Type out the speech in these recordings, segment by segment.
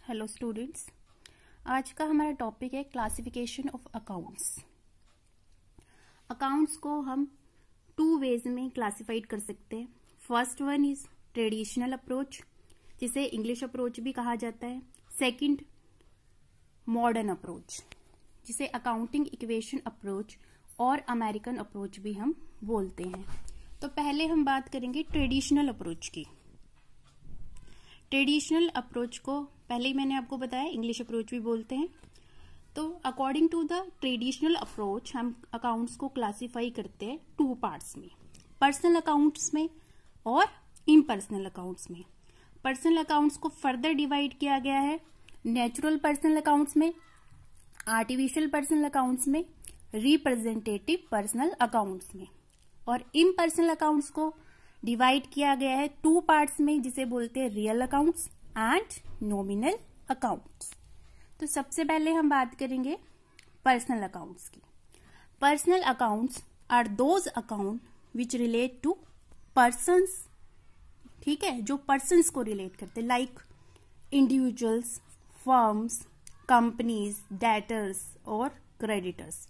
Hello students, आज का हमारा टॉपिक है क्लासिफिकेशन ऑफ अकाउंट्स। अकाउंट्स को हम टू वेज में क्लासिफाइड कर सकते हैं। First one is traditional approach, जिसे इंग्लिश अप्रोच भी कहा जाता है। सेकंड मॉडर्न अप्रोच, जिसे अकाउंटिंग इक्वेशन अप्रोच और अमेरिकन अप्रोच भी हम बोलते हैं। तो पहले हम बात करेंगे ट्रेडिशनल अप्रोच की। ट्रेडिशनल अप्रोच को पहले ही मैंने आपको बताया इंग्लिश अप्रोच भी बोलते हैं। तो according to the traditional approach हम अकाउंट्स को क्लासिफाई करते हैं टू पार्ट्स में, पर्सनल अकाउंट्स में और इम्पर्सनल अकाउंट्स में। पर्सनल अकाउंट्स को फर्दर डिवाइड किया गया है नेचुरल पर्सनल अकाउंट्स में, आर्टिफिशियल पर्सनल अकाउंट्स में, रिप्रेजेंटेटिव पर्सनल अकाउंट्स में। और इम्पर्सनल अकाउंट्स को डिवाइड किया गया है टू पार्ट्स में, जिसे बोलते हैं real accounts and nominal accounts. तो सबसे पहले हम बात करेंगे पर्सनल अकाउंट्स की। Personal accounts are those account which relate to persons, ठीक है, जो पर्सन्स को रिलेट करते, like individuals, firms, companies, debtors और creditors,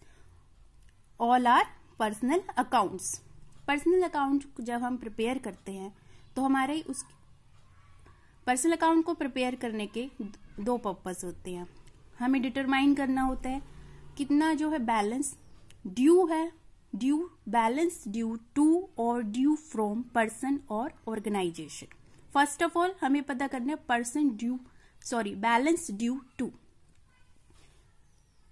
all are personal accounts. Personal account जब हम प्रिपेयर करते हैं तो हमारे उस पर्सनल अकाउंट को प्रिपेयर करने के दो पर्पस होते हैं। हमें डिटरमाइन करना होता है कितना जो है बैलेंस ड्यू है, ड्यू बैलेंस ड्यू टू और ड्यू फ्रॉम पर्सन और ऑर्गेनाइजेशन। फर्स्ट ऑफ ऑल हमें पता करना है बैलेंस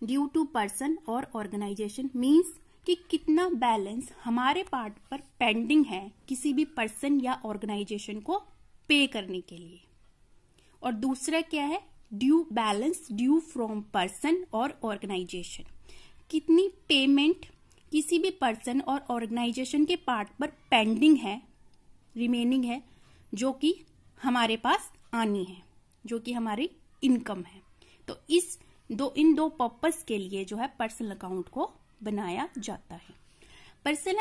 ड्यू टू पर्सन और ऑर्गेनाइजेशन मीन्स कि कितना बैलेंस हमारे पार्ट पर पेंडिंग है किसी भी पर्सन या ऑर्गेनाइजेशन को पे करने के लिए। और दूसरा क्या है, बैलेंस ड्यू फ्रॉम पर्सन और ऑर्गेनाइजेशन, कितनी पेमेंट किसी भी पर्सन और ऑर्गेनाइजेशन के पार्ट पर पेंडिंग है, रिमेनिंग है, जो कि हमारे पास आनी है, जो कि हमारी इनकम है। तो इन दो पर्पस के लिए जो है पर्सनल अकाउंट को बनाया जाता है। पर्सनल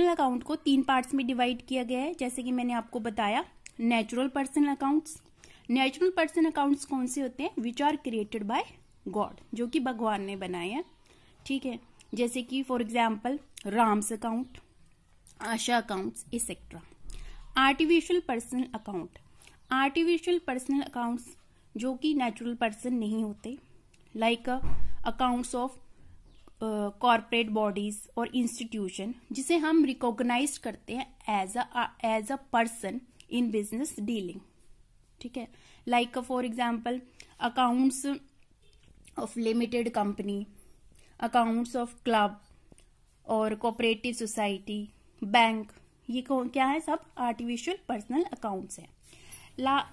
अकाउंट को तीन पार्ट्स में डिवाइड किया गया है, जैसे कि मैंने आपको बताया। नेचुरल पर्सनल अकाउंट्स कौन से होते हैं, which are created by God, जो कि भगवान ने बनाए हैं, ठीक है, जैसे कि for example Ram's account, Asha accounts etcetera. Artificial personal accounts जो कि नेचुरल पर्सन नहीं होते, like accounts of corporate bodies और इंस्टीट्यूशन, जिसे हम रिकॉग्नाइज करते हैं as a person in business dealing, ठीक है, like for example accounts of limited company, accounts of club और कोऑपरेटिव सोसाइटी, बैंक, ये क्या है, सब आर्टिफिशियल पर्सनल अकाउंट्स है।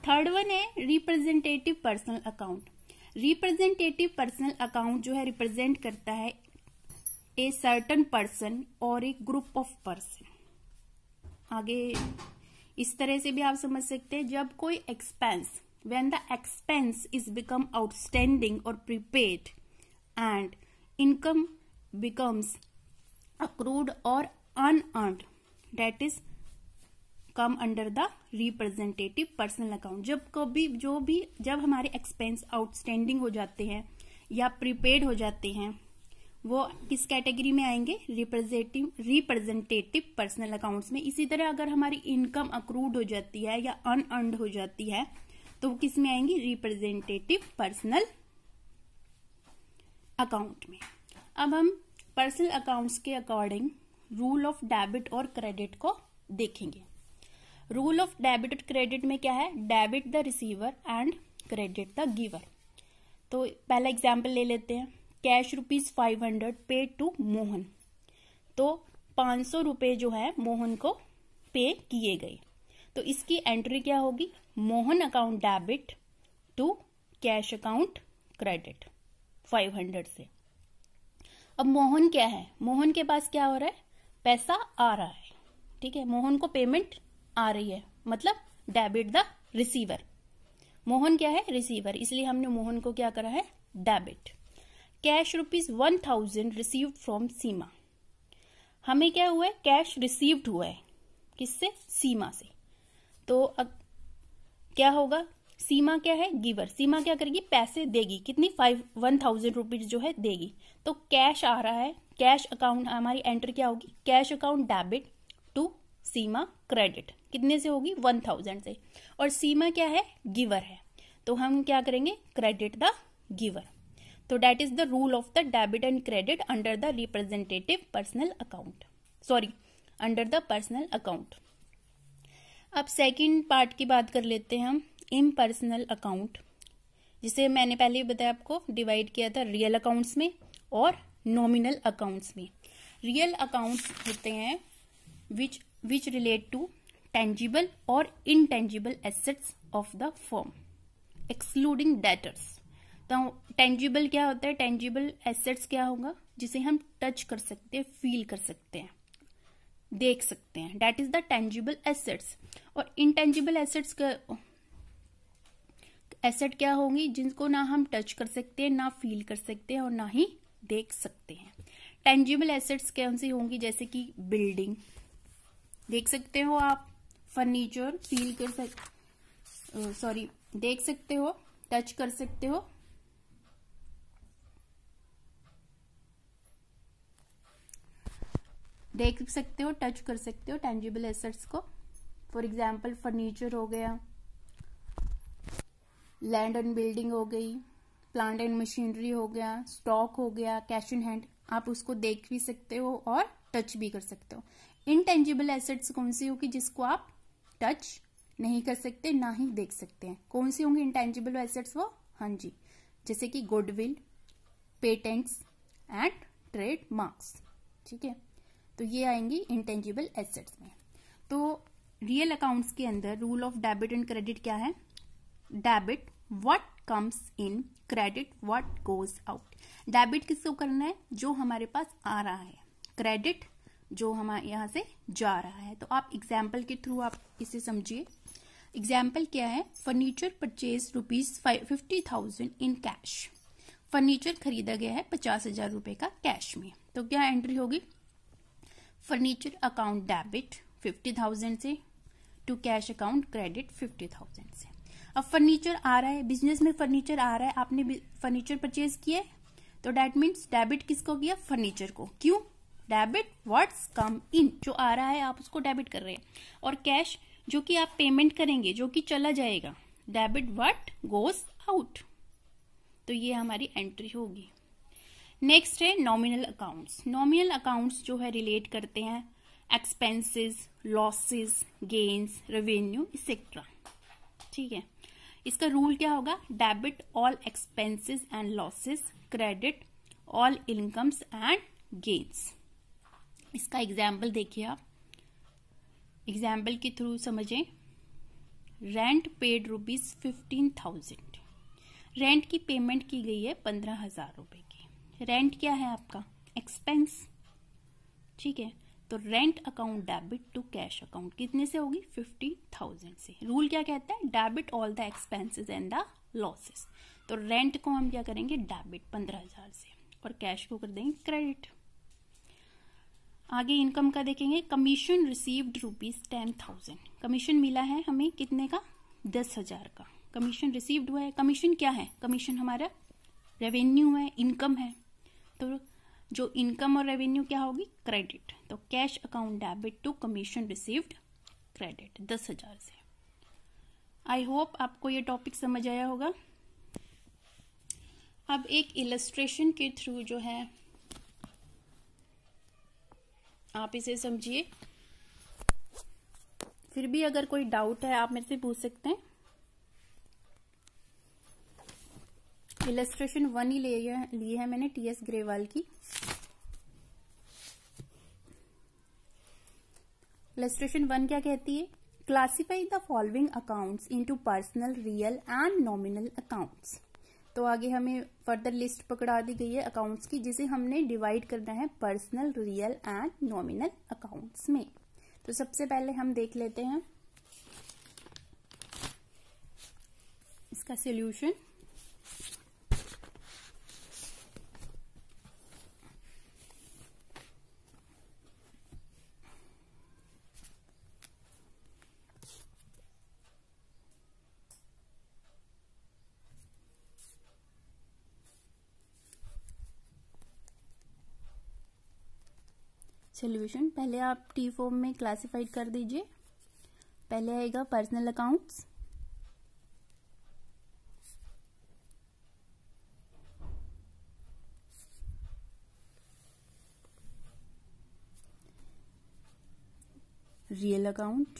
थर्ड वन है representative personal account. Representative personal account जो है रिप्रेजेंट करता है ए सर्टन पर्सन और एक ग्रुप ऑफ पर्सन। आगे इस तरह से भी आप समझ सकते हैं, जब कोई expense, when the expense is become outstanding और prepaid and income becomes accrued और unearned, that is come under the representative personal account. जब हमारे एक्सपेंस आउटस्टैंडिंग हो जाते हैं या प्रीपेड हो जाते हैं, वो किस कैटेगरी में आएंगे, रिप्रेजेंटेटिव पर्सनल अकाउंट्स में। इसी तरह अगर हमारी इनकम अक्रूड हो जाती है या अनअर्न्ड हो जाती है तो वो किस में आएंगी, रिप्रेजेंटेटिव पर्सनल अकाउंट में। अब हम पर्सनल अकाउंट्स के अकॉर्डिंग रूल ऑफ डेबिट और क्रेडिट को देखेंगे। रूल ऑफ डेबिट और क्रेडिट में क्या है, debit the receiver and credit the giver. तो पहला एग्जाम्पल ले लेते हैं, कैश ₹500 पेड टू मोहन। तो 500 रुपए जो है मोहन को पे किए गए, तो इसकी एंट्री क्या होगी, Mohan account debit to cash account credit 500 से। अब मोहन क्या है, मोहन के पास क्या हो रहा है, पैसा आ रहा है, ठीक है, मोहन को पेमेंट आ रही है, मतलब डेबिट द रिसीवर। मोहन क्या है, रिसीवर, इसलिए हमने मोहन को क्या करा है, डेबिट। कैश ₹1000 रिसीव्ड फ्रॉम सीमा, हमें क्या हुआ है, कैश रिसीव्ड हुआ है, किससे, सीमा से। तो क्या होगा, सीमा क्या है? गिवर। सीमा क्या करेगी? पैसे देगी। कितनी? 1000 रुपीज जो है देगी। तो कैश आ रहा है, कैश अकाउंट हमारी एंटर क्या होगी? Cash account debit to Seema credit. कितने से होगी? 1000 से। और सीमा क्या है? गिवर है, तो हम क्या करेंगे? Credit the giver. तो that is the rule of the debit and credit under the representative personal account, sorry under the personal account. अब सेकंड पार्ट की बात कर लेते हैं हम, इम्पर्सनल अकाउंट, जिसे मैंने पहले भी बताया आपको, डिवाइड किया था रियल अकाउंट्स में और नॉमिनल अकाउंट्स में। रियल अकाउंट्स होते हैं विच रिलेट टू टेंजिबल और intangible assets of the firm excluding debtors. तो टेंजिबल क्या होता है? टेंजिबल एसेट्स क्या होगा? जिसे हम टच कर सकते हैं, फील कर सकते हैं, देख सकते हैं, that is the tangible assets. और इनटेंजिबल एसेट्स का एसेट क्या होंगी? जिनको ना हम टच कर सकते हैं, ना फील कर सकते हैं और ना ही देख सकते हैं। टेंजिबल एसेट्स कौन सी होंगी? जैसे कि बिल्डिंग देख सकते हो आप, फर्नीचर फील कर देख सकते हो, टच कर सकते हो, देख सकते हो, टच कर सकते हो टेंजिबल एसेट्स को। फॉर एग्जाम्पल फर्नीचर हो गया, लैंड एंड बिल्डिंग हो गई, प्लांट एंड मशीनरी हो गया, स्टॉक हो गया, कैश इन हैंड, आप उसको देख भी सकते हो और टच भी कर सकते हो। इनटेंजिबल एसेट्स कौन सी होगी? जिसको आप टच नहीं कर सकते, ना ही देख सकते हैं। कौन सी होंगी इनटेंजिबल एसेट्स? वो, हाँ जी, जैसे कि goodwill, patents and trade marks. ठीक है, तो ये आएंगी इंटेंजिबल एसेट्स में। तो रियल अकाउंट्स के अंदर rule of debit and credit क्या है? Debit what comes in, credit what goes out. Debit किसको करना है? जो हमारे पास आ रहा है। क्रेडिट जो हमारे यहां से जा रहा है। तो आप एग्जाम्पल के थ्रू आप इसे समझिए। एग्जाम्पल क्या है? Furniture purchase ₹50,000 in cash. Furniture खरीदा गया है 50,000 रुपए का कैश में। तो क्या एंट्री होगी? फर्नीचर अकाउंट डेबिट 50,000 से टू कैश अकाउंट क्रेडिट 50,000 से। अब फर्नीचर आ रहा है, बिजनेस में फर्नीचर आ रहा है, आपने फर्नीचर परचेज किए, तो डेट मीन्स डेबिट किसको किया? फर्नीचर को। क्यों? डेबिट व्हाट्स कम इन, जो आ रहा है आप उसको डेबिट कर रहे हैं। और कैश जो कि आप पेमेंट करेंगे, जो कि चला जाएगा, डेबिट व्हाट गोज आउट। तो ये हमारी एंट्री होगी। नेक्स्ट है नॉमिनल अकाउंट्स। नॉमिनल अकाउंट्स जो है रिलेट करते हैं expenses, losses, gains, revenue etcetera. ठीक है, इसका रूल क्या होगा? Debit all expenses and losses, credit all incomes and gains. इसका एग्जाम्पल देखिए आप, एग्जाम्पल के थ्रू समझें। Rent paid ₹15,000। रेंट की पेमेंट की गई है 15,000 रुपए की। रेंट क्या है आपका? एक्सपेंस। ठीक है, तो rent account debit to cash account कितने से होगी? 50,000 से। रूल क्या कहता है? Debit all the expenses and the losses. तो रेंट को हम क्या करेंगे? डेबिट 15,000 से, और कैश को कर देंगे क्रेडिट। आगे इनकम का देखेंगे। Commission received ₹10,000। कमीशन मिला है हमें कितने का? 10,000 का कमीशन रिसीव्ड हुआ है। कमीशन क्या है? कमीशन हमारा रेवेन्यू है, इनकम है। तो जो इनकम और रेवेन्यू क्या होगी? क्रेडिट। तो cash account debit to commission received credit 10,000 से। आई होप आपको ये टॉपिक समझ आया होगा। अब एक इलस्ट्रेशन के थ्रू जो है आप इसे समझिए। फिर भी अगर कोई डाउट है आप मेरे से पूछ सकते हैं। इलस्ट्रेशन 1 ही ली है मैंने टीएस ग्रेवाल की। इलस्ट्रेशन 1 क्या कहती है? Classify the following accounts into personal, real and nominal accounts. तो आगे हमें फर्दर लिस्ट पकड़ा दी गई है अकाउंट्स की, जिसे हमने डिवाइड करना है personal, real and nominal accounts में। तो सबसे पहले हम देख लेते हैं इसका सॉल्यूशन। सोल्यूशन पहले आप टी फॉर्म में क्लासिफाइड कर दीजिए। पहले आएगा personal accounts, real account,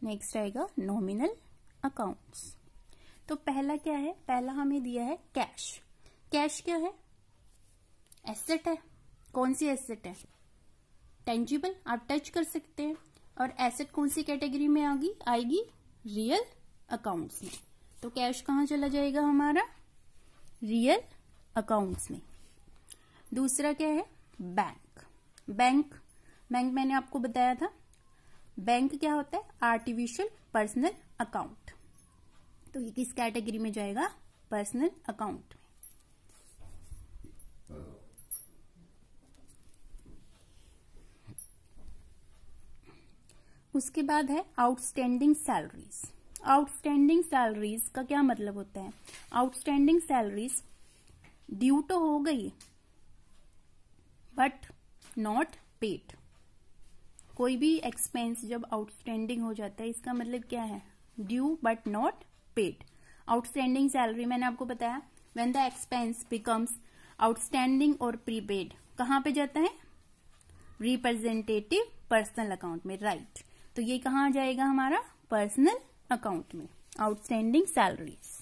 next आएगा नॉमिनल अकाउंट्स। तो पहला क्या है, पहला हमें दिया है कैश। कैश क्या है, एसेट है। कौन सी एसेट है, टेंजिबल, आप टच कर सकते हैं। और एसेट कौन सी कैटेगरी में आएगी, रियल अकाउंट्स में। तो कैश कहाँ चला जाएगा हमारा, रियल अकाउंट्स में। दूसरा क्या है, बैंक। बैंक मैंने आपको बताया था, बैंक क्या होता है, आर्टिफिशियल पर्सनल अकाउंट। तो ये किस कैटेगरी में जाएगा, पर्सनल अकाउंट में। उसके बाद है आउटस्टैंडिंग सैलरीज। आउटस्टैंडिंग सैलरीज का क्या मतलब होता है, आउटस्टैंडिंग सैलरीज ड्यू तो हो गई बट नॉट पेड। कोई भी एक्सपेंस जब आउटस्टैंडिंग हो जाता है इसका मतलब क्या है, due but not paid. Outstanding salary मैंने आपको बताया, when the expense becomes outstanding और प्रीपेड कहां पे जाता है, रिप्रेजेंटेटिव पर्सनल अकाउंट में, राइट। तो ये कहां जाएगा हमारा, पर्सनल अकाउंट में, आउटस्टैंडिंग सैलरीज।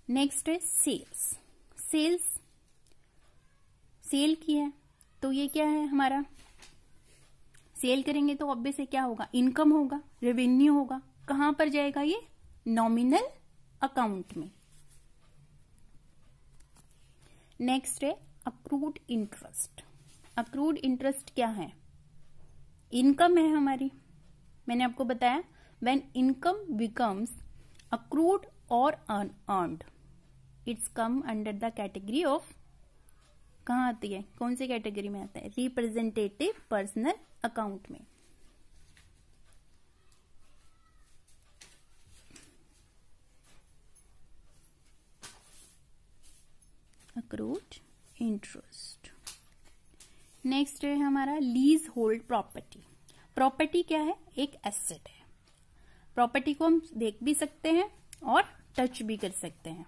नेक्स्ट है सेल्स। सेल की है तो ये क्या है हमारा, सेल करेंगे तो ऑब्वियस है क्या होगा, इनकम होगा, रेवेन्यू होगा। कहां पर जाएगा ये, नॉमिनल अकाउंट में। नेक्स्ट है अक्रूड इंटरेस्ट। अक्रूड इंटरेस्ट क्या है, इनकम है हमारी। मैंने आपको बताया व्हेन इनकम बिकम्स अक्रूड और earned it's come under the category of, कहाँ आती है, कौन सी कैटेगरी में आता है, रिप्रेजेंटेटिव पर्सनल अकाउंट में। Accrued interest. नेक्स्ट है हमारा लीज होल्ड प्रॉपर्टी। प्रॉपर्टी क्या है, एक एसेट है। प्रॉपर्टी को हम देख भी सकते हैं और टच भी कर सकते हैं।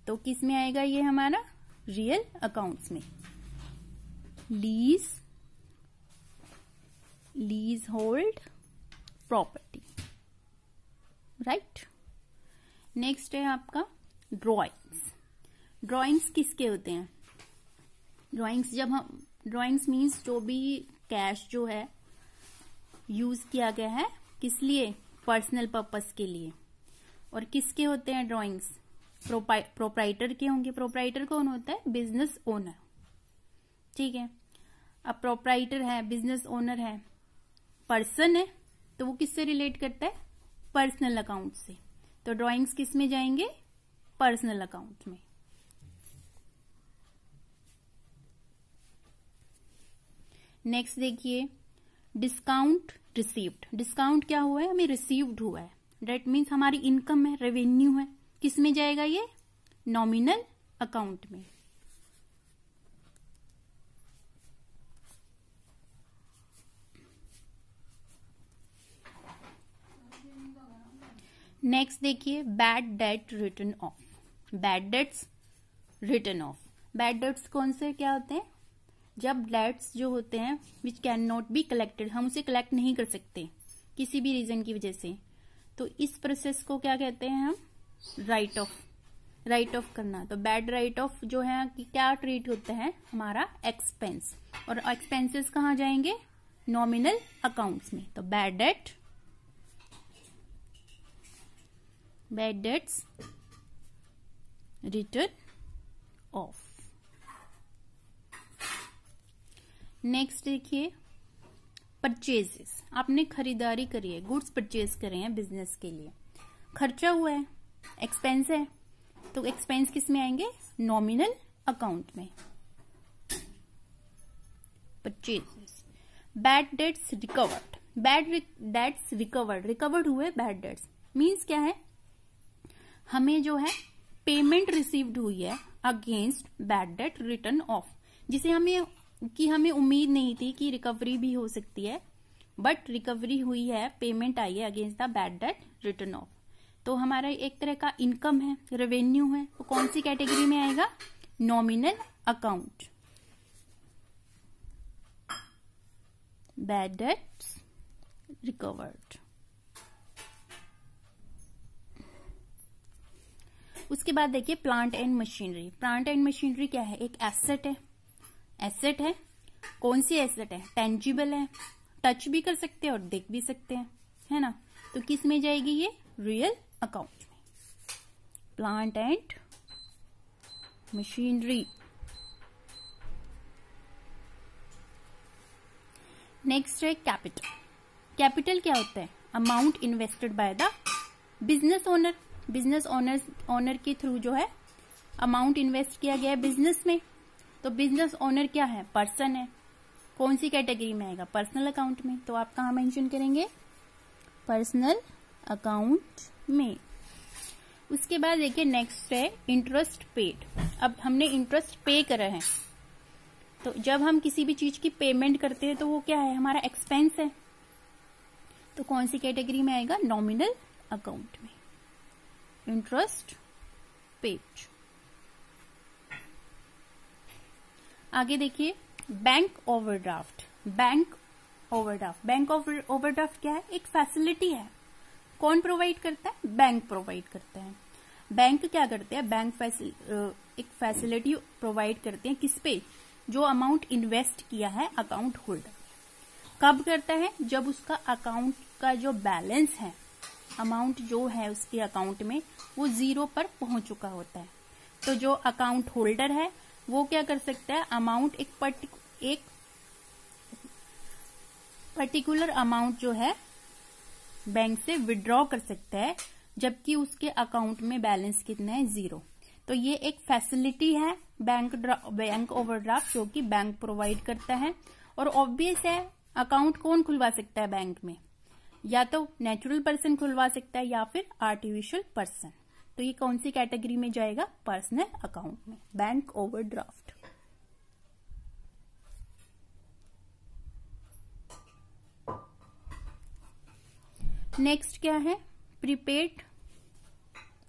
तो किस में आएगा ये हमारा, रियल अकाउंट्स में। Lease hold property, right. Next है आपका ड्रॉइंग्स। ड्रॉइंग्स किसके होते हैं, ड्रॉइंग्स मीन्स जो भी कैश जो है यूज किया गया है किस लिए, पर्सनल पर्पस के लिए। और किसके होते हैं ड्राइंग्स, प्रोप्राइटर के होंगे। प्रोप्राइटर कौन होता है, बिजनेस ओनर, ठीक है। अब प्रोप्राइटर है, बिजनेस ओनर है, पर्सन है, तो वो किससे रिलेट करता है, पर्सनल अकाउंट से। तो ड्राइंग्स किस में जाएंगे, पर्सनल अकाउंट में। नेक्स्ट देखिए डिस्काउंट रिसीव्ड। डिस्काउंट क्या हुआ है, हमें रिसीव्ड हुआ है, डेट मीन्स हमारी इनकम है, रेवेन्यू है। किस में जाएगा ये, नॉमिनल अकाउंट में। नेक्स्ट देखिए bad debt return of. Bad debts return of. Bad debts कौन से क्या होते हैं, जब डेट्स जो होते हैं which can not be collected, हम उसे कलेक्ट नहीं कर सकते किसी भी रीजन की वजह से, तो इस प्रोसेस को क्या कहते हैं हम, राइट ऑफ करना। तो बैड राइट ऑफ जो है कि क्या ट्रीट होता है, हमारा एक्सपेंस। और एक्सपेंसेस कहाँ जाएंगे, नॉमिनल अकाउंट्स में। तो bad debts return of. Next देखिए परचेजेस। आपने खरीदारी करी है, गुड्स परचेज करे हैं बिजनेस के लिए, खर्चा हुआ है, एक्सपेंस है, तो एक्सपेंस किस में आएंगे, नॉमिनल अकाउंट में। Purchases. Bad debts recovered, bad debts recovered हुए बैड डेट्स मीन्स क्या है, हमें जो है पेमेंट रिसीव्ड हुई है against bad debt return of, जिसे हमें उम्मीद नहीं थी कि रिकवरी भी हो सकती है, बट रिकवरी हुई है, पेमेंट आई है against the bad debt return of. तो हमारा एक तरह का इनकम है, रेवेन्यू है, तो कौन सी कैटेगरी में आएगा, nominal account. Bad debts recovered. उसके बाद देखिए plant and machinery. Plant and machinery क्या है, एक एसेट है। एसेट है, कौन सी एसेट है, टेंजिबल है, टच भी कर सकते हैं और देख भी सकते हैं, है ना। तो किस में जाएगी ये, रियल अकाउंट में। Plant and machinery. नेक्स्ट है कैपिटल। कैपिटल क्या होता है, amount invested by the business owner. Business owner के थ्रू जो है अमाउंट इन्वेस्ट किया गया है बिजनेस में। तो बिजनेस ओनर क्या है, पर्सन है, कौन सी कैटेगरी में आएगा, पर्सनल अकाउंट में। तो आप कहाँ मेंशन करेंगे, पर्सनल अकाउंट में। उसके बाद देखिए नेक्स्ट है इंटरेस्ट पेड। अब हमने इंटरेस्ट पे करा है, तो जब हम किसी भी चीज की पेमेंट करते हैं तो वो क्या है, हमारा एक्सपेंस है। तो कौन सी कैटेगरी में आएगा, नॉमिनल अकाउंट में, इंटरेस्ट पेड। आगे देखिए बैंक ओवरड्राफ्ट। बैंक ओवरड्राफ्ट क्या है, एक फैसिलिटी है। कौन प्रोवाइड करता है, बैंक प्रोवाइड करता है। बैंक क्या करते हैं, बैंक एक फैसिलिटी प्रोवाइड करते हैं किस पे, जो अमाउंट इन्वेस्ट किया है अकाउंट होल्डर। कब करता है, जब उसका अकाउंट का जो बैलेंस है, अमाउंट जो है उसके अकाउंट में वो 0 पर पहुंच चुका होता है। तो जो अकाउंट होल्डर है वो क्या कर सकता है, अमाउंट एक पर्टिकुलर अमाउंट जो है बैंक से विड्रॉ कर सकता है, जबकि उसके अकाउंट में बैलेंस कितना है, 0। तो ये एक फैसिलिटी है बैंक ओवरड्राफ्ट, जो कि बैंक प्रोवाइड करता है। और ऑब्वियस है, अकाउंट कौन खुलवा सकता है बैंक में, या तो नेचुरल पर्सन खुलवा सकता है या फिर आर्टिफिशियल पर्सन। तो ये कौन सी कैटेगरी में जाएगा, पर्सनल अकाउंट में, बैंक ओवरड्राफ्ट। नेक्स्ट क्या है, प्रीपेड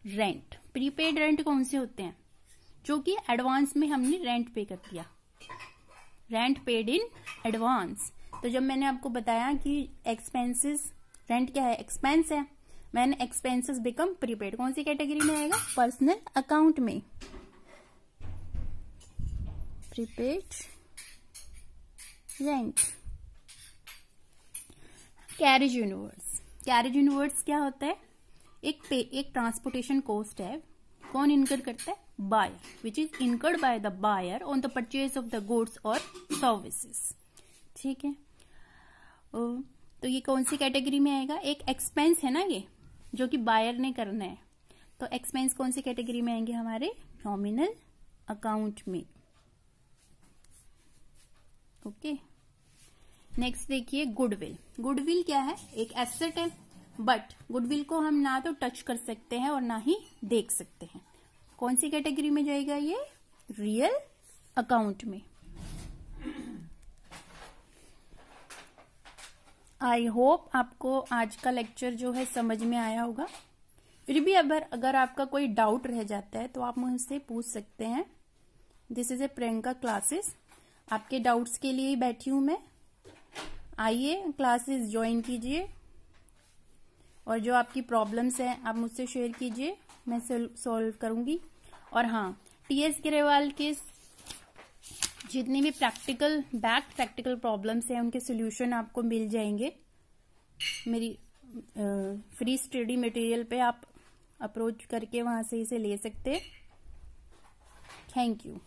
रेंट। प्रीपेड रेंट कौन से होते हैं, जो कि एडवांस में हमने रेंट पे कर दिया, रेंट पेड इन एडवांस। तो जब मैंने आपको बताया कि एक्सपेंसेस, रेंट क्या है, एक्सपेंस है, मैंने एक्सपेंसेस बिकम प्रीपेड, कौन सी कैटेगरी में आएगा, पर्सनल अकाउंट में, prepaid rent. Carriage universe. Carriage universe क्या होता है, एक ट्रांसपोर्टेशन कॉस्ट है, कौन इनकर करता है, buyer, which is incurred by the buyer on the purchase of the goods और सर्विसेज। ठीक है, तो ये कौन सी कैटेगरी में आएगा, एक एक्सपेंस है ना ये, जो कि बायर ने करना है। तो एक्सपेंस कौन सी कैटेगरी में आएंगे, हमारे नॉमिनल अकाउंट में। ओके, नेक्स्ट देखिए गुडविल। गुडविल क्या है, एक एसेट है, बट गुडविल को हम ना तो टच कर सकते हैं और ना ही देख सकते हैं। कौन सी कैटेगरी में जाएगा ये, रियल अकाउंट में। आई होप आपको आज का लेक्चर जो है समझ में आया होगा। फिर भी अगर आपका कोई डाउट रह जाता है तो आप मुझसे पूछ सकते हैं। This is a Priyanka classes, आपके डाउट्स के लिए ही बैठी हूं मैं। आइए क्लासेस ज्वाइन कीजिए और जो आपकी प्रॉब्लम्स हैं आप मुझसे शेयर कीजिए, मैं सॉल्व करूंगी। और हाँ, टीएस ग्रेवाल के जितनी भी प्रैक्टिकल प्रॉब्लम्स हैं उनके सोल्यूशन आपको मिल जाएंगे मेरी फ्री स्टडी मटेरियल पे। आप अप्रोच करके वहां से इसे ले सकते हैं। Thank you.